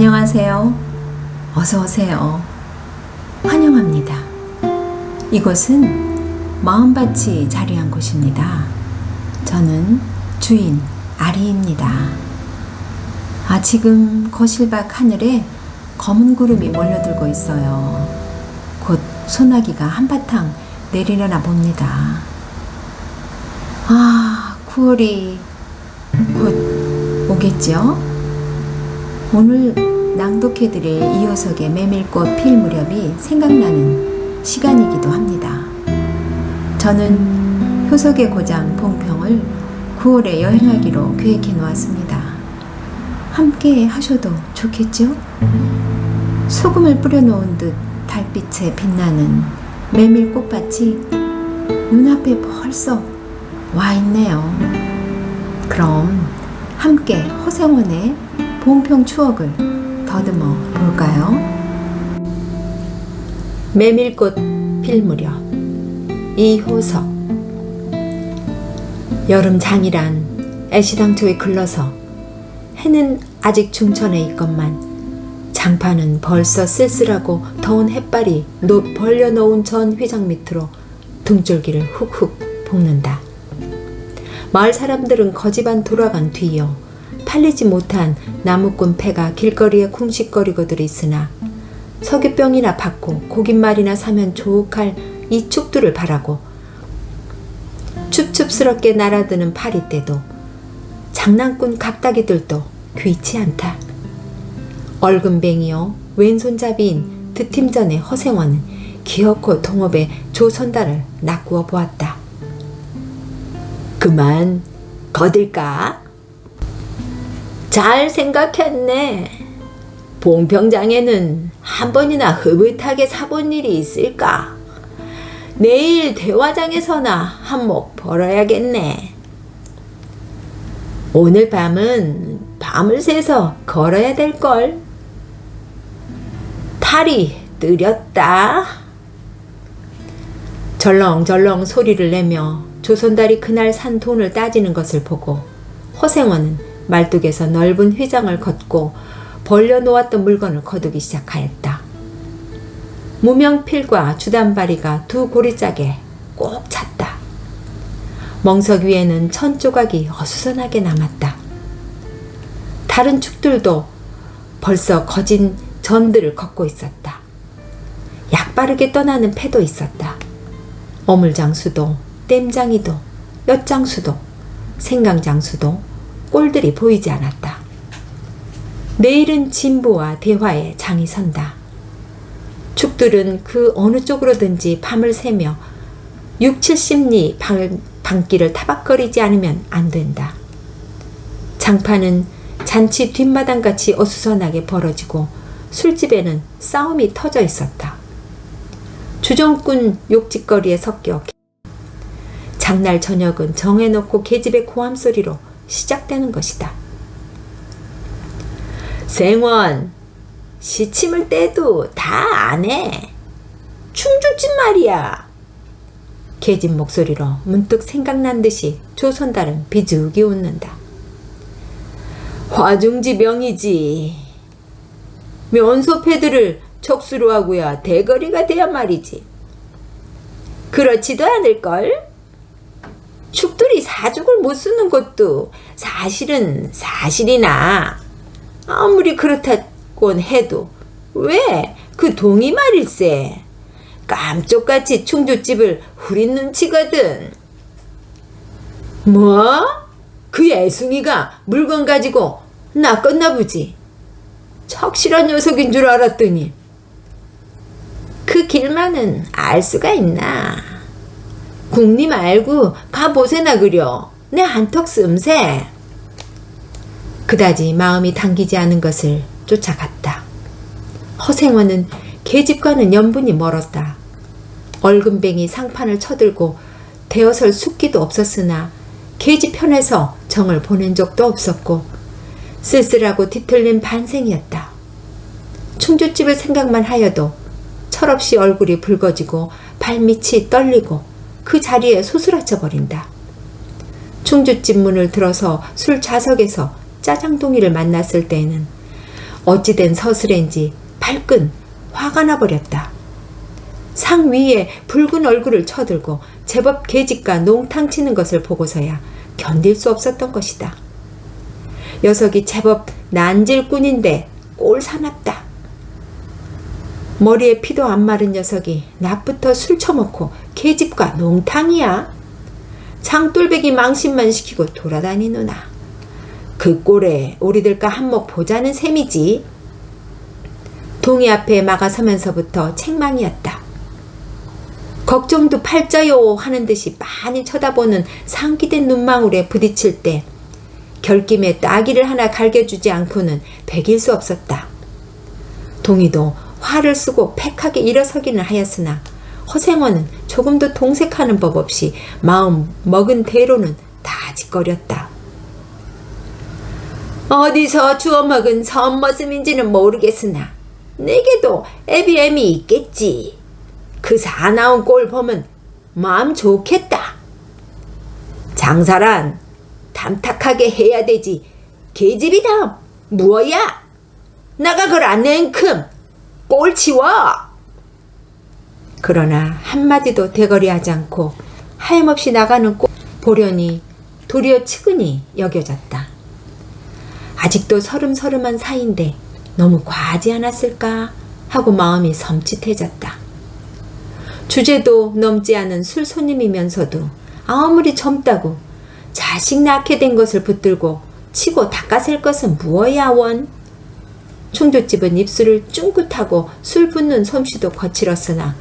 안녕하세요. 어서오세요. 환영합니다. 이곳은 마음밭이 자리한 곳입니다. 저는 주인 아리입니다. 지금 거실 밖 하늘에 검은 구름이 몰려들고 있어요. 곧 소나기가 한바탕 내리려나 봅니다. 9월이 곧 오겠죠? 오늘 낭독해드릴 이호석의 메밀꽃 필 무렵이 생각나는 시간이기도 합니다. 저는 효석의 고장 봉평을 9월에 여행하기로 계획해 놓았습니다. 함께 하셔도 좋겠죠? 소금을 뿌려놓은 듯 달빛에 빛나는 메밀꽃밭이 눈앞에 벌써 와 있네요. 그럼 함께 허생원의 봉평 추억을 더듬어 볼까요? 메밀꽃 필 무렵 이호석. 여름 장이란 애시당초에 글러서 해는 아직 중천에 있건만 장파는 벌써 쓸쓸하고 더운 햇발이 벌려놓은 전 휘장 밑으로 등줄기를 훅훅 볶는다. 마을 사람들은 거지반 돌아간 뒤여 팔리지 못한 나무꾼 패가 길거리에 쿵식거리고들 있으나 석유병이나 받고 고깃말이나 사면 좋할 이 축들을 바라고 춥춥스럽게 날아드는 파리떼도 장난꾼 각다기들도 귀치 않다. 얼금뱅이요 왼손잡이인 드팀전의 허생원은 기어코 동업에 조선달을 낚구어 보았다. 그만 거들까? 잘 생각했네. 봉평장에는 한 번이나 흐뭇하게 사본 일이 있을까? 내일 대화장에서나 한몫 벌어야겠네. 오늘 밤은 밤을 새서 걸어야 될걸. 탈이 느렸다. 절렁절렁 소리를 내며 조선달이 그날 산 돈을 따지는 것을 보고 허생원은 말뚝에서 넓은 휘장을 걷고 벌려놓았던 물건을 거두기 시작하였다. 무명필과 주단바리가 두 고리짝에 꼭 찼다. 멍석 위에는 천 조각이 어수선하게 남았다. 다른 축들도 벌써 거진 전들을 걷고 있었다. 약바르게 떠나는 패도 있었다. 어물장수도, 땜장이도, 엿장수도, 생강장수도 꼴들이 보이지 않았다. 내일은 진보와 대화에 장이 선다. 축들은 그 어느 쪽으로든지 밤을 새며 60-70리 방길을 타박거리지 않으면 안 된다. 장파는 잔치 뒷마당같이 어수선하게 벌어지고 술집에는 싸움이 터져 있었다. 주정꾼 욕짓거리에 섞여 장날 저녁은 정해놓고 계집의 고함소리로 시작되는 것이다. 생원, 시침을 떼도 다 안 해. 춤주집 말이야. 계집 목소리로 문득 생각난 듯이 조선달은 비죽이 웃는다. 화중지 명이지. 면소패들을 척수로 하고야 대거리가 돼야 말이지. 그렇지도 않을걸? 축들이 사죽을 못 쓰는 것도 사실은 사실이나 아무리 그렇다곤 해도 왜 그 동이 말일세. 깜쪽같이 충주집을 후린 눈치거든. 뭐? 그 애숭이가 물건 가지고 낚았나 보지. 척실한 녀석인 줄 알았더니. 그 길만은 알 수가 있나. 국리 말고 가보세나 그려. 내 한턱 씀새. 그다지 마음이 당기지 않은 것을 쫓아갔다. 허생원은 계집과는 연분이 멀었다. 얼금뱅이 상판을 쳐들고 대어설 숫기도 없었으나 계집 편에서 정을 보낸 적도 없었고 쓸쓸하고 뒤틀린 반생이었다. 충주집을 생각만 하여도 철없이 얼굴이 붉어지고 발밑이 떨리고 그 자리에 소스라쳐 버린다. 충주집 문을 들어서 술 좌석에서 짜장동이를 만났을 때에는 어찌된 서슬인지 발끈 화가 나버렸다. 상 위에 붉은 얼굴을 쳐들고 제법 계집과 농탕 치는 것을 보고서야 견딜 수 없었던 것이다. 녀석이 제법 난질꾼인데 꼴 사납다. 머리에 피도 안 마른 녀석이 낮부터 술 처먹고 계집과 농탕이야. 장돌배기 망신만 시키고 돌아다니누나. 그 꼴에 우리들과 한몫 보자는 셈이지. 동이 앞에 막아서면서부터 책망이었다. 걱정도 팔자요 하는 듯이 많이 쳐다보는 상기된 눈망울에 부딪힐 때 결김에 따기를 하나 갈겨주지 않고는 배길 수 없었다. 동이도 화를 쓰고 팩하게 일어서기는 하였으나 허생원은 조금도 동색하는 법 없이 마음 먹은 대로는 다 짓거렸다. 어디서 주워먹은 선머슴인지는 모르겠으나 내게도 애비애미 있겠지. 그 사나운 꼴 보면 마음 좋겠다. 장사란 탐탁하게 해야 되지. 계집이다 뭐야? 나가 그라 냉큼 꼴 치워. 그러나 한마디도 대거리하지 않고 하염없이 나가는 꼴 보려니 도리어 측은히 여겨졌다. 아직도 서름서름한 사이인데 너무 과하지 않았을까 하고 마음이 섬찟해졌다. 주제도 넘지 않은 술 손님이면서도 아무리 젊다고 자식 낳게 된 것을 붙들고 치고 닦아셀 것은 무엇이야 원. 충주집은 입술을 쭝긋하고 술 붓는 솜씨도 거칠었으나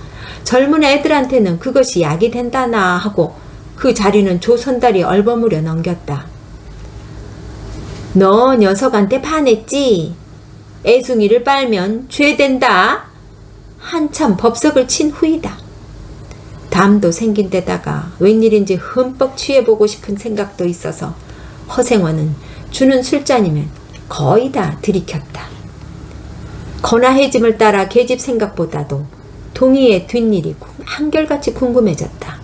젊은 애들한테는 그것이 약이 된다나 하고 그 자리는 조선달이 얼버무려 넘겼다. 너 녀석한테 반했지? 애숭이를 빨면 죄된다. 한참 법석을 친 후이다. 담도 생긴 데다가 웬일인지 흠뻑 취해보고 싶은 생각도 있어서 허생원은 주는 술잔이면 거의 다 들이켰다. 건아해짐을 따라 계집 생각보다도 동희의 뒷일이 한결같이 궁금해졌다.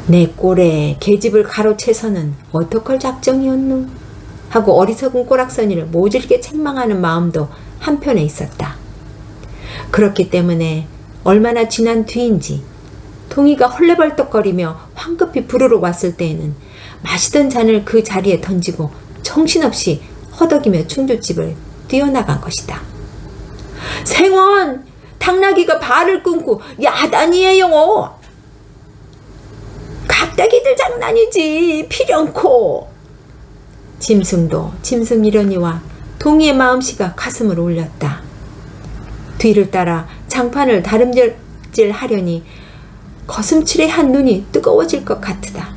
내 꼴에 계집을 가로채서는 어떡할 작정이었노? 하고 어리석은 꼬락서니를 모질게 책망하는 마음도 한편에 있었다. 그렇기 때문에 얼마나 지난 뒤인지 동희가 헐레벌떡거리며 황급히 부르러 왔을 때에는 마시던 잔을 그 자리에 던지고 정신없이 허덕이며 충주집을 뛰어나간 것이다. 생원! 당나귀가 발을 끊고 야단이에요. 각다기들 장난이지 필연코. 짐승도 짐승이려니와 동희의 마음씨가 가슴을 울렸다. 뒤를 따라 장판을 다름질 하려니 거슴칠해한 눈이 뜨거워질 것 같으다.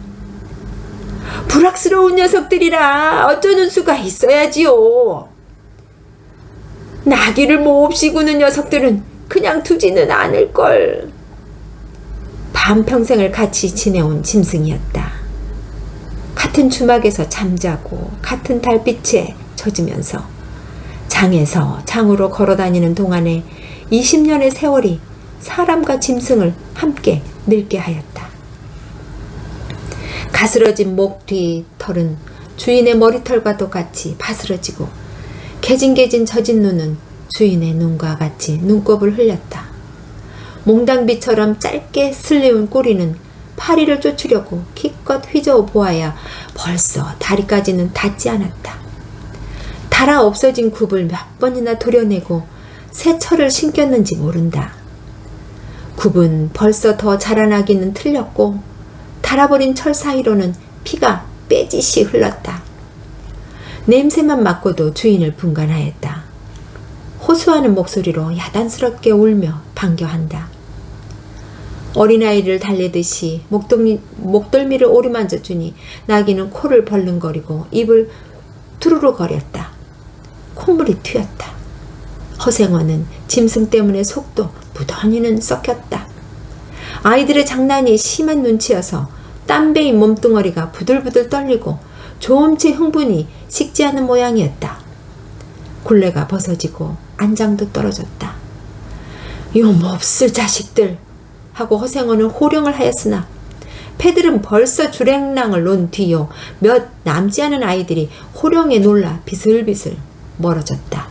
불악스러운 녀석들이라 어쩌는 수가 있어야지요. 나귀를 몹시 구는 녀석들은 그냥 두지는 않을걸. 반평생을 같이 지내온 짐승이었다. 같은 주막에서 잠자고 같은 달빛에 젖으면서 장에서 장으로 걸어다니는 동안에 20년의 세월이 사람과 짐승을 함께 늙게 하였다. 가스러진 목 뒤 털은 주인의 머리털과도 같이 바스러지고 개진개진 젖은 눈은 주인의 눈과 같이 눈곱을 흘렸다. 몽당비처럼 짧게 슬리운 꼬리는 파리를 쫓으려고 기껏 휘저어 보아야 벌써 다리까지는 닿지 않았다. 달아 없어진 굽을 몇 번이나 도려내고 새 철을 신겼는지 모른다. 굽은 벌써 더 자라나기는 틀렸고 달아버린 철 사이로는 피가 빼짓이 흘렀다. 냄새만 맡고도 주인을 분간하였다. 호소하는 목소리로 야단스럽게 울며 반겨한다. 어린아이를 달래듯이 목덜미를 오리만져 주니 나귀는 코를 벌렁거리고 입을 두루루거렸다. 콧물이 튀었다. 허생원은 짐승 때문에 속도 무던히는 썩혔다. 아이들의 장난이 심한 눈치여서 땀배인 몸뚱어리가 부들부들 떨리고 조음치 흥분이 식지 않은 모양이었다. 굴레가 벗어지고 안장도 떨어졌다. 요 몹쓸 자식들 하고 허생원은 호령을 하였으나 패들은 벌써 주랭랑을 놓은 뒤요 몇 남지 않은 아이들이 호령에 놀라 비슬비슬 멀어졌다.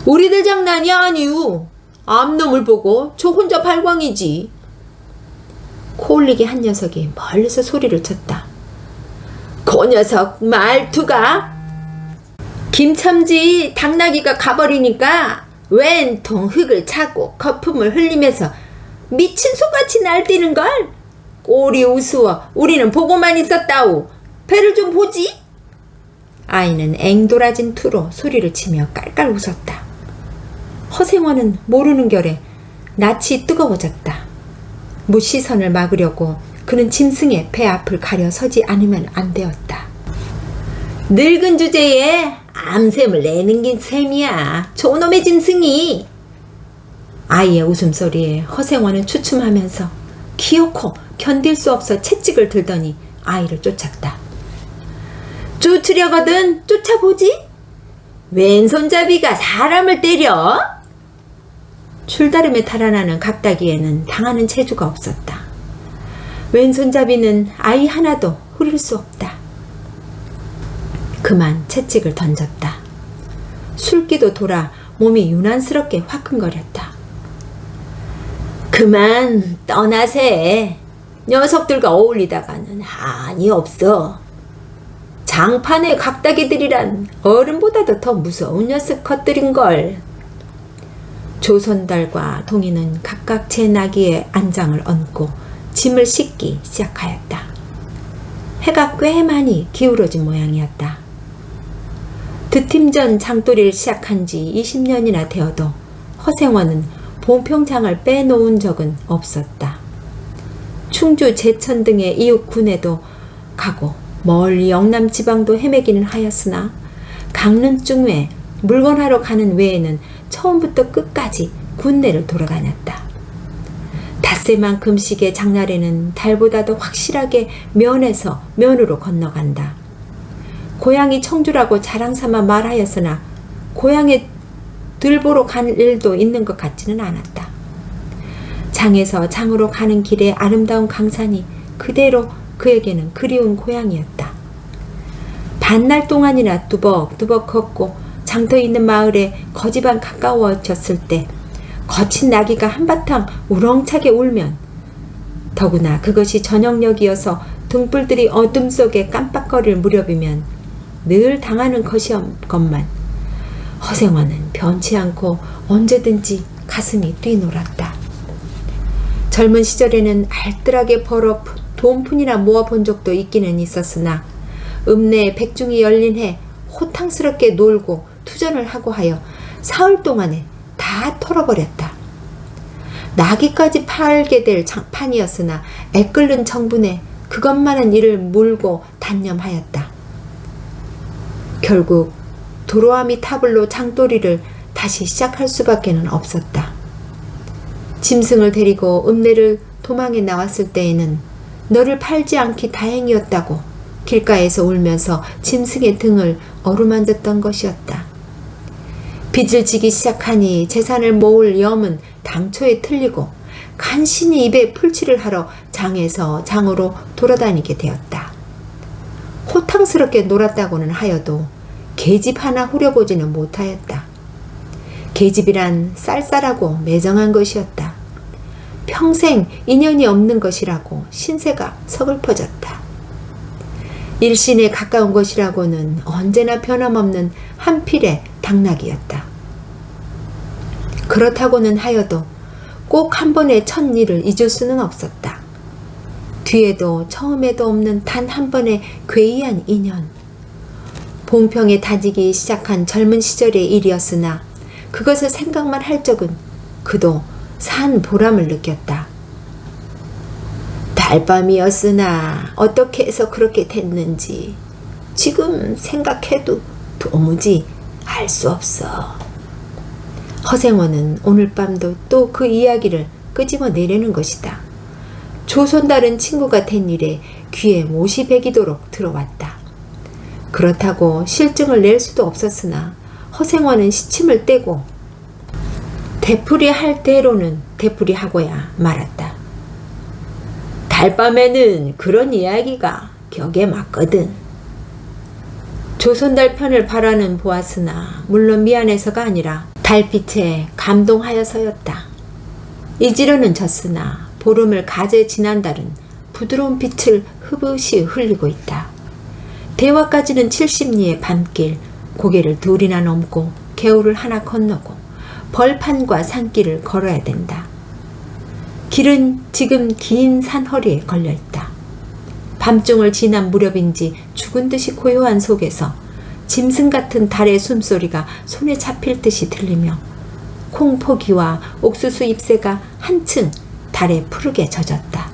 우리들 장난이 아니우. 암놈을 보고 저 혼자 발광이지. 코올리기 한 녀석이 멀리서 소리를 쳤다. 그 녀석 말투가? 김첨지 당나귀가 가버리니까 웬통 흙을 차고 거품을 흘리면서 미친 소같이 날뛰는걸. 꼴이 우스워. 우리는 보고만 있었다오. 배를 좀 보지. 아이는 앵돌아진 투로 소리를 치며 깔깔 웃었다. 허생원은 모르는 결에 낯이 뜨거워졌다. 무시선을 막으려고 그는 짐승의 배 앞을 가려 서지 않으면 안 되었다. 늙은 주제에 암샘을 내는 게 셈이야. 저놈의 짐승이. 아이의 웃음소리에 허생원은 추춤하면서 기어코 견딜 수 없어 채찍을 들더니 아이를 쫓았다. 쫓으려거든 쫓아보지? 왼손잡이가 사람을 때려? 줄다름에 달아나는 각다기에는 당하는 재주가 없었다. 왼손잡이는 아이 하나도 후릴 수 없다. 그만 채찍을 던졌다. 술기도 돌아 몸이 유난스럽게 화끈거렸다. 그만 떠나세. 녀석들과 어울리다가는 한이 없어. 장판의 각다기들이란 어른보다도 더 무서운 녀석 것들인걸. 조선달과 동이는 각각 제 나귀의 안장을 얹고 짐을 싣기 시작하였다. 해가 꽤 많이 기울어진 모양이었다. 드팀전 장돌이를 시작한 지 20년이나 되어도 허생원은 봉평장을 빼놓은 적은 없었다. 충주 제천 등의 이웃 군에도 가고 멀리 영남 지방도 헤매기는 하였으나 강릉중에 물건하러 가는 외에는 처음부터 끝까지 군내를 돌아다녔다. 닷새만큼씩의 장날에는 달보다도 확실하게 면에서 면으로 건너간다. 고향이 청주라고 자랑삼아 말하였으나 고향에 들보러 간 일도 있는 것 같지는 않았다. 장에서 장으로 가는 길에 아름다운 강산이 그대로 그에게는 그리운 고향이었다. 반날 동안이나 뚜벅뚜벅 걷고 장터 있는 마을에 거지반 가까워졌을 때 거친 나귀가 한바탕 우렁차게 울면, 더구나 그것이 저녁녘이어서 등불들이 어둠 속에 깜빡거릴 무렵이면 늘 당하는 것이었건만 허생원은 변치 않고 언제든지 가슴이 뛰놀았다. 젊은 시절에는 알뜰하게 벌어 돈푼이나 모아본 적도 있기는 있었으나 읍내에 백중이 열린 해 호탕스럽게 놀고 투전을 하고 하여 사흘 동안에 다 털어버렸다. 나귀까지 팔게 될 판이었으나 애끓는 정분에 그것만한 일을 물고 단념하였다. 결국 도로아미 타블로 장돌이를 다시 시작할 수밖에는 없었다. 짐승을 데리고 읍내를 도망해 나왔을 때에는 너를 팔지 않기 다행이었다고 길가에서 울면서 짐승의 등을 어루만졌던 것이었다. 빚을 지기 시작하니 재산을 모을 염은 당초에 틀리고 간신히 입에 풀칠을 하러 장에서 장으로 돌아다니게 되었다. 호탕스럽게 놀았다고는 하여도 계집 하나 후려보지는 못하였다. 계집이란 쌀쌀하고 매정한 것이었다. 평생 인연이 없는 것이라고 신세가 서글퍼졌다. 일신에 가까운 것이라고는 언제나 변함없는 한 필의 당나귀였다. 그렇다고는 하여도 꼭 한 번의 첫 일을 잊을 수는 없었다. 뒤에도 처음에도 없는 단 한 번의 괴이한 인연. 봉평에 다지기 시작한 젊은 시절의 일이었으나 그것을 생각만 할 적은 그도 산 보람을 느꼈다. 달밤이었으나 어떻게 해서 그렇게 됐는지 지금 생각해도 도무지 알 수 없어. 허생원은 오늘 밤도 또 그 이야기를 끄집어 내려는 것이다. 조선다른 친구가 된 일에 귀에 못이 배기도록 들어왔다. 그렇다고 실증을 낼 수도 없었으나 허생원은 시침을 떼고 되풀이 할 대로는 되풀이 하고야 말았다. 달밤에는 그런 이야기가 격에 맞거든. 조선달 편을 바라는 보았으나 물론 미안해서가 아니라 달빛에 감동하여서였다. 이지로는 졌으나 보름을 가제 지난 달은 부드러운 빛을 흐붓이 흘리고 있다. 대화까지는 70리의 밤길, 고개를 둘이나 넘고 개울을 하나 건너고 벌판과 산길을 걸어야 된다. 길은 지금 긴 산허리에 걸려있다. 밤중을 지난 무렵인지 죽은 듯이 고요한 속에서 짐승 같은 달의 숨소리가 손에 잡힐 듯이 들리며 콩포기와 옥수수 잎새가 한층 달에 푸르게 젖었다.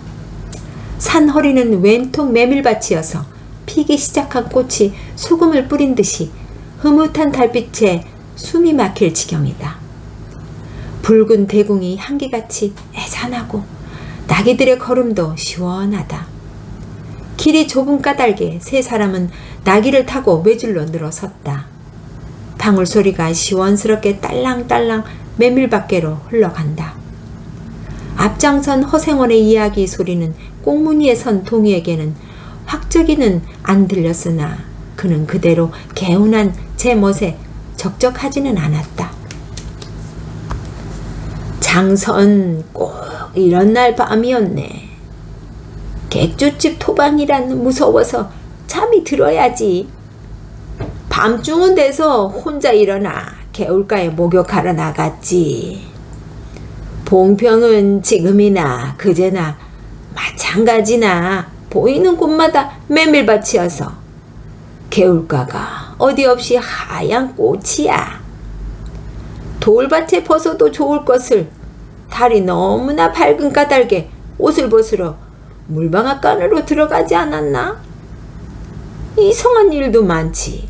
산허리는 왼통 메밀밭이어서 피기 시작한 꽃이 소금을 뿌린 듯이 흐뭇한 달빛에 숨이 막힐 지경이다. 붉은 대궁이 향기같이 애잔하고 나귀들의 걸음도 시원하다. 길이 좁은 까닭에 세 사람은 나귀를 타고 외줄로 늘어섰다. 방울소리가 시원스럽게 딸랑딸랑 메밀밖으로 흘러간다. 앞장선 허생원의 이야기 소리는 꽁무니에 선 동이에게는 확적이는 안 들렸으나 그는 그대로 개운한 제 멋에 적적하지는 않았다. 장선 꼭 이런 날 밤이었네. 객주집 토방이란 무서워서 잠이 들어야지. 밤중은 돼서 혼자 일어나 개울가에 목욕하러 나갔지. 봉평은 지금이나 그제나 마찬가지나 보이는 곳마다 메밀밭이어서 개울가가 어디 없이 하얀 꽃이야. 돌밭에 벗어도 좋을 것을 달이 너무나 밝은 까닭에 옷을 벗으러 물방앗간으로 들어가지 않았나? 이상한 일도 많지.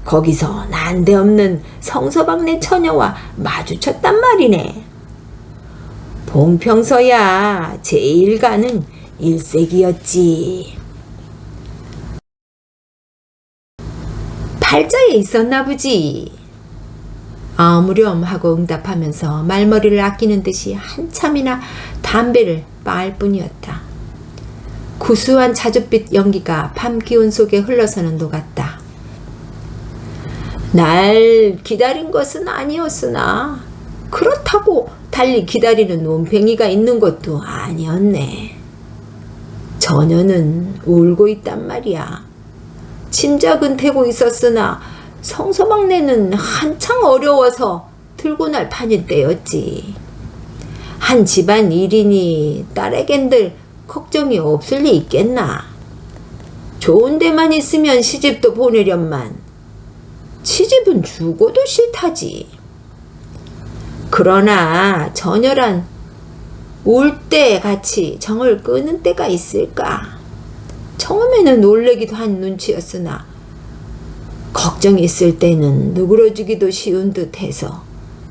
거기서 난데없는 성서방네 처녀와 마주쳤단 말이네. 봉평서야 제일 가는 일색이었지. 팔자에 있었나 보지. 아무렴 하고 응답하면서 말머리를 아끼는 듯이 한참이나 담배를 빻을 뿐이었다. 구수한 자줏빛 연기가 밤 기운 속에 흘러서는 녹았다. 날 기다린 것은 아니었으나 그렇다고 달리 기다리는 논팽이가 있는 것도 아니었네. 처녀는 울고 있단 말이야. 짐작은 되고 있었으나 성서막내는 한창 어려워서 들고 날 판일 때였지. 한 집안 일이니 딸에겐들 걱정이 없을 리 있겠나. 좋은 데만 있으면 시집도 보내련만 시집은 죽어도 싫다지. 그러나 처녀란 울 때 같이 정을 끄는 때가 있을까. 처음에는 놀래기도 한 눈치였으나 걱정이 있을 때는 누그러지기도 쉬운 듯해서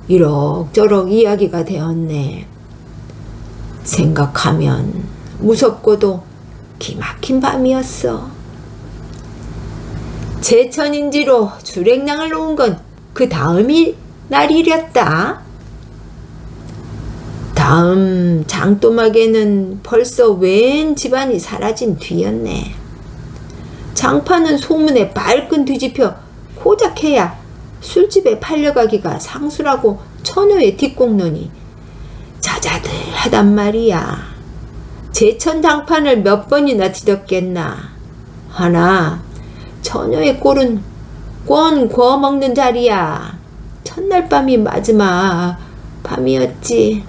이럭저럭 이야기가 되었네. 생각하면 무섭고도 기막힌 밤이었어. 제천인지로 주랭랑을 놓은 건 그 다음이 날이랬다. 다음 장또막에는 벌써 웬 집안이 사라진 뒤였네. 장파는 소문에 발끈 뒤집혀 고작 해야 술집에 팔려가기가 상수라고 처녀의 뒷공론이 자자들하단 말이야. 제천 장판을 몇 번이나 뒤덮겠나. 하나 처녀의 꼴은 꼰 구워 먹는 자리야. 첫날 밤이 마지막 밤이었지.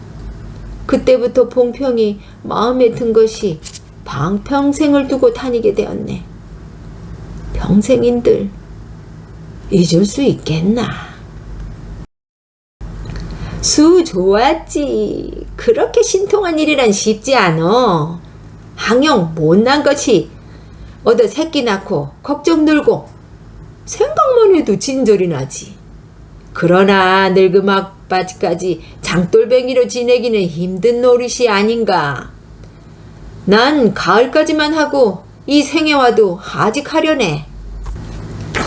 그때부터 봉평이 마음에 든 것이 방평생을 두고 다니게 되었네. 평생인들 잊을 수 있겠나. 수 좋았지. 그렇게 신통한 일이란 쉽지 않어. 항영 못난 것이 얻어 새끼 낳고 걱정 늘고 생각만 해도 진절이 나지. 그러나 늙음악바지까지 장돌뱅이로 지내기는 힘든 노릇이 아닌가. 난 가을까지만 하고 이 생애와도 아직 하려네.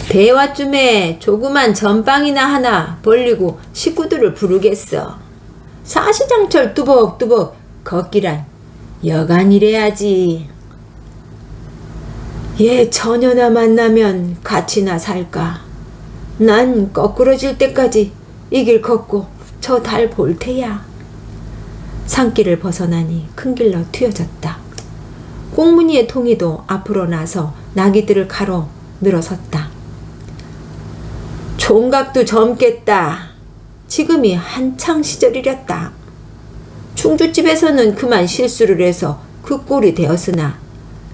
대화쯤에 조그만 전빵이나 하나 벌리고 식구들을 부르겠어. 사시장철 뚜벅뚜벅 걷기란 여간 이래야지. 얘 처녀나 만나면 같이나 살까? 난 거꾸러질 때까지 이 길 걷고 저 달 볼 테야. 산길을 벗어나니 큰 길로 튀어졌다. 꽁무니의 통이도 앞으로 나서 나귀들을 가로 늘어섰다. 총각도 젊겠다. 지금이 한창 시절이랬다. 충주집에서는 그만 실수를 해서 그 꼴이 되었으나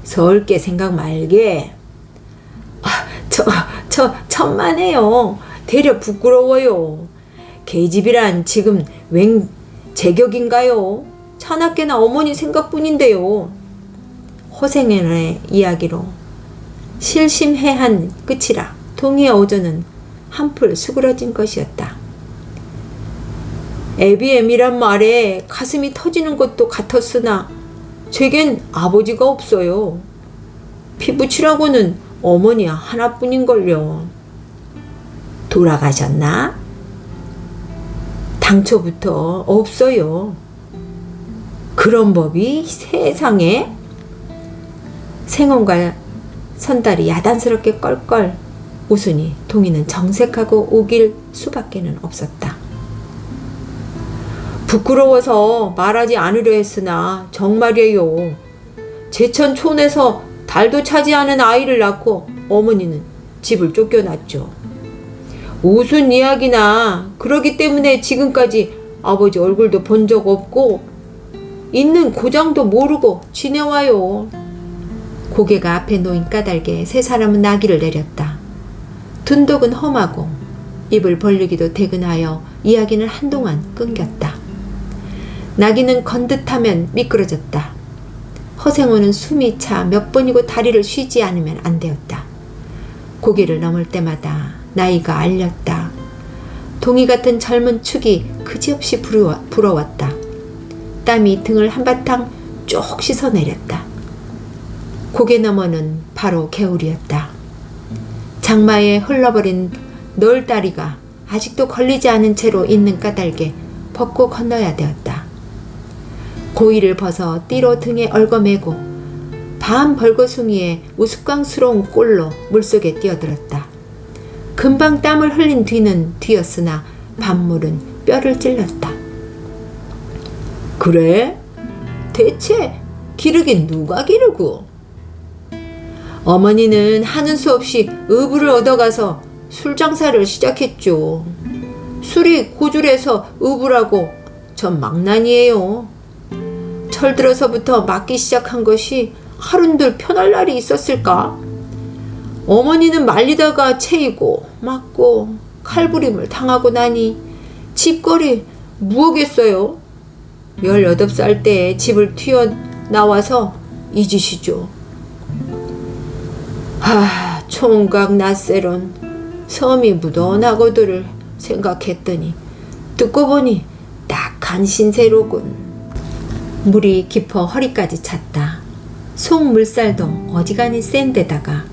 서울게 생각 말게. 천만에요. 되려 부끄러워요. 계집이란 지금 웬 제격인가요? 차나깨나 어머니 생각뿐인데요. 허생연의 이야기로 실심해한 끝이라 동희의 어조는 한풀 수그러진 것이었다. 애비애미란 말에 가슴이 터지는 것도 같았으나 제겐 아버지가 없어요. 피부치라고는 어머니 하나뿐인걸요. 돌아가셨나? 당초부터 없어요. 그런 법이 세상에? 생원과 선달이 야단스럽게 껄껄 웃으니 동희는 정색하고 우길 수밖에는 없었다. 부끄러워서 말하지 않으려 했으나 정말이에요. 제천촌에서 달도 차지 않은 아이를 낳고 어머니는 집을 쫓겨났죠. 무슨 이야기나 그러기 때문에 지금까지 아버지 얼굴도 본 적 없고 있는 고장도 모르고 지내와요. 고개가 앞에 놓인 까닭에 세 사람은 나귀를 내렸다. 둔덕은 험하고 입을 벌리기도 대근하여 이야기는 한동안 끊겼다. 나귀는 건듯하면 미끄러졌다. 허생호는 숨이 차 몇 번이고 다리를 쉬지 않으면 안 되었다. 고개를 넘을 때마다 나이가 알렸다. 동이 같은 젊은 축이 그지없이 부러웠다. 땀이 등을 한바탕 쭉 씻어내렸다. 고개 너머는 바로 개울이었다. 장마에 흘러버린 널다리가 아직도 걸리지 않은 채로 있는 까닭에 벗고 건너야 되었다. 고이를 벗어 띠로 등에 얽어매고 밤 벌거숭이의 우스꽝스러운 꼴로 물속에 뛰어들었다. 금방 땀을 흘린 뒤는 뒤였으나 밤물은 뼈를 찔렀다. 그래? 대체 기르긴 누가 기르고? 어머니는 하는 수 없이 의부를 얻어가서 술 장사를 시작했죠. 술이 고줄해서 의부라고 전 망난이에요. 철들어서부터 맞기 시작한 것이 하룬들 편할 날이 있었을까? 어머니는 말리다가 채이고 맞고 칼부림을 당하고 나니 집거리 무엇겠어요? 18살 때 집을 튀어나와서 이 짓이죠. 총각 낯세론 섬이 묻어나고들을 생각했더니 듣고 보니 딱한 신세로군. 물이 깊어 허리까지 찼다. 속물살도 어지간히 센 데다가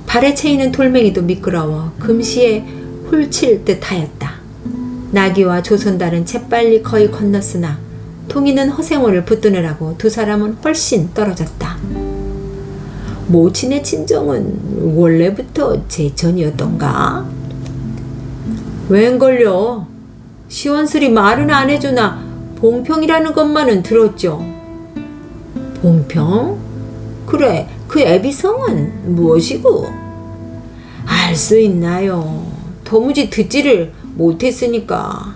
발에 채이는 돌멩이도 미끄러워 금시에 훌칠 듯 하였다. 나귀와 조선달은 재빨리 거의 건넜으나 동이는 허생호를 붙드느라고 두 사람은 훨씬 떨어졌다. 모친의 친정은 원래부터 제천이었던가? 웬걸요? 시원스리 말은 안 해주나 봉평이라는 것만은 들었죠. 봉평? 그래, 그 애비성은 무엇이고? 알 수 있나요? 도무지 듣지를 못했으니까.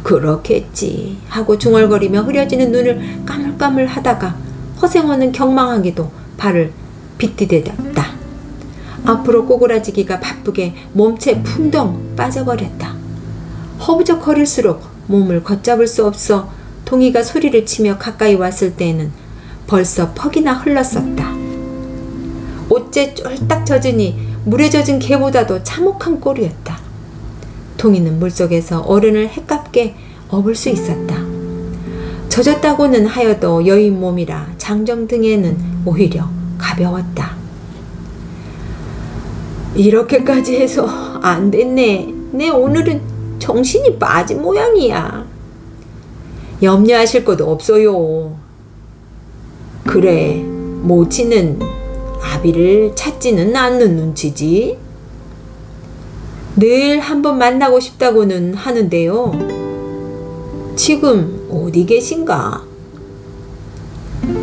그렇겠지 하고 중얼거리며 흐려지는 눈을 까물까물 하다가 허생호는 경망하게도 발을 빗디댔다. 앞으로 꼬그라지기가 바쁘게 몸체 풍덩 빠져버렸다. 허부적거릴수록 몸을 걷잡을 수 없어 동이가 소리를 치며 가까이 왔을 때에는 벌써 퍽이나 흘렀었다. 옷째 쫄딱 젖으니 물에 젖은 개보다도 참혹한 꼴이었다. 동이는 물속에서 어른을 해깝게 업을 수 있었다. 젖었다고는 하여도 여인 몸이라 장정 등에는 오히려 가벼웠다. 이렇게까지 해서 안 됐네. 내 오늘은 정신이 빠진 모양이야. 염려하실 것도 없어요. 그래, 모치는 아비를 찾지는 않는 눈치지. 늘 한번 만나고 싶다고는 하는데요. 지금 어디 계신가?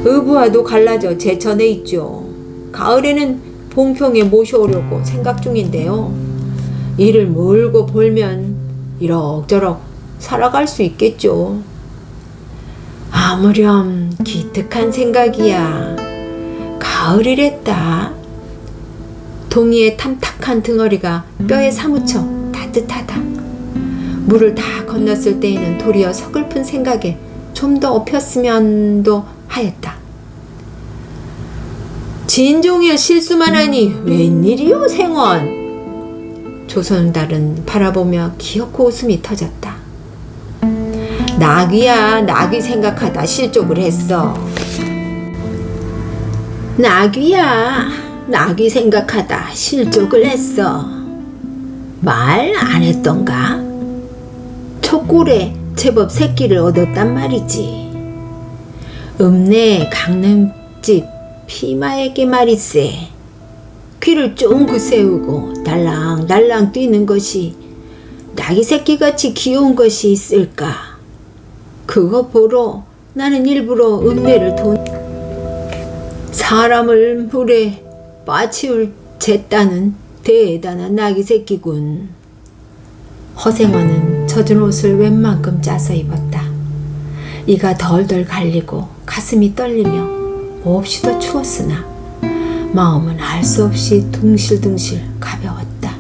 의부와도 갈라져 제천에 있죠. 가을에는 봉평에 모셔오려고 생각 중인데요. 이를 몰고 벌면 이럭저럭 살아갈 수 있겠죠. 아무렴 기특한 생각이야. 가을이랬다. 동이의 탐탁한 등어리가 뼈에 사무쳐 따뜻하다. 물을 다 건넜을 때에는 도리어 서글픈 생각에 좀 더 업혔으면도 하였다. 진종일 실수만 하니 웬일이요 생원. 조선달은 바라보며 기어코 웃음이 터졌다. 낙이야, 낙이 생각하다 실족을 했어. 낙이야, 낙이 생각하다 실족을 했어. 말 안 했던가? 촉골에 제법 새끼를 얻었단 말이지. 읍내 강남집 피마에게 말이세. 귀를 쫑긋 세우고 달랑달랑 뛰는 것이 낙이 새끼같이 귀여운 것이 있을까? 그거 보러 나는 일부러 읍내를 사람을 물에 빠치울 쟀다는 대단한 낙이 새끼군. 허생원은 젖은 옷을 웬만큼 짜서 입었다. 이가 덜덜 갈리고 가슴이 떨리며 몹시도 추웠으나 마음은 알 수 없이 둥실둥실 가벼웠다.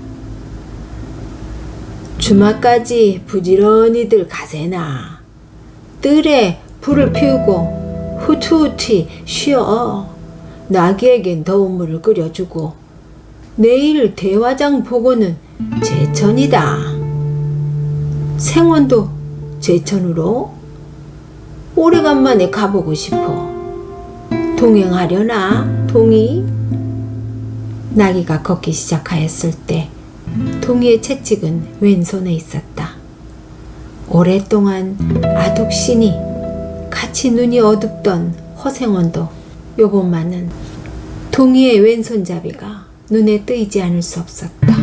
주말까지 부지런히들 가세나. 뜰에 불을 피우고 후투후투 쉬어. 나귀에겐 더운 물을 끓여주고 내일 대화장 보고는 제천이다. 생원도 제천으로? 오래간만에 가보고 싶어. 동행하려나, 동이? 나귀가 걷기 시작하였을 때 동이의 채찍은 왼손에 있었다. 오랫동안 아독신이 같이 눈이 어둡던 허생원도 요번만은 동이의 왼손잡이가 눈에 띄지 않을 수 없었다.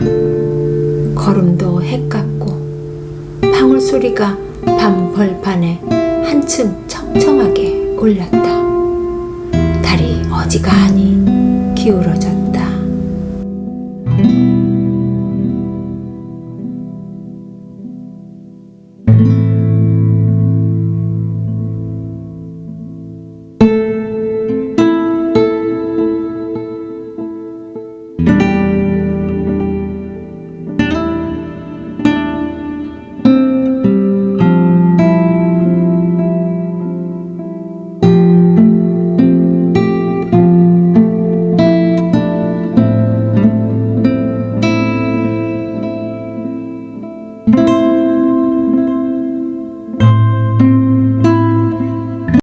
걸음도 헷같고 방울소리가 밤 벌판에 한층 청청하게 울렸다. 달이 어지간히 기울어졌다.